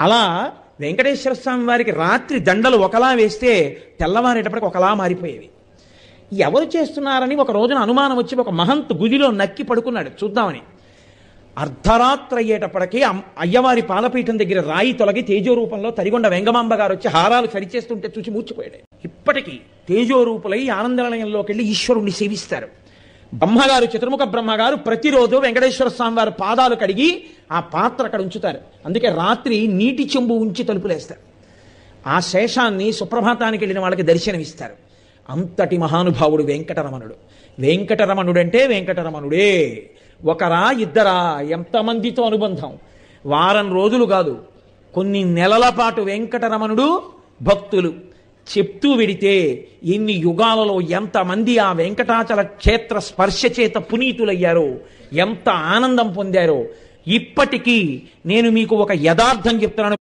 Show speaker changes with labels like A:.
A: అలా వెంకటేశ్వర స్వామి వారికి రాత్రి దండలు ఒకలా వేస్తే తెల్లవారేటప్పటికి ఒకలా మారిపోయేవి. ఎవరు చేస్తున్నారని ఒక రోజున అనుమానం వచ్చి ఒక మహంత్ గుదిలో నక్కి పడుకున్నాడు చూద్దామని. అర్ధరాత్రి అయ్యేటప్పటికీ అయ్యవారి పాలపీఠం దగ్గర రాయి తొలగి తేజోరూపంలో తరిగొండ వెంగమాంబ గారు వచ్చి హారాలు సరిచేస్తుంటే చూసి మూర్చిపోయాడు. ఇప్పటికీ తేజోరూపులై ఆనందనిలయంలోకి వెళ్ళి ఈశ్వరుణ్ణి సేవిస్తారు. బ్రహ్మగారు, చతుర్ముఖ బ్రహ్మగారు ప్రతిరోజు వెంకటేశ్వర స్వామి వారి పాదాలు కడిగి ఆ పాత్ర అక్కడ ఉంచుతారు. అందుకే రాత్రి నీటి చెంబు ఉంచి తలుపులేస్తారు. ఆ శేషాన్ని సుప్రభాతానికి వెళ్ళిన వాళ్ళకి దర్శనమిస్తారు. అంతటి మహానుభావుడు వెంకటరమణుడు. వెంకటరమణుడు అంటే వెంకటరమణుడే. ఒకరా ఇద్దరా, ఎంతమందితో అనుబంధం. వారం రోజులు కాదు, కొన్ని నెలల పాటు వెంకటరమణుడు భక్తులు చెప్తూ విడితే ఎన్ని యుగాలలో ఎంతమంది ఆ వెంకటాచల క్షేత్ర స్పర్శ చేత పునీతులయ్యారో, ఎంత ఆనందం పొందారో. ఇప్పటికీ నేను మీకు ఒక యథార్థం చెప్తున్నాను.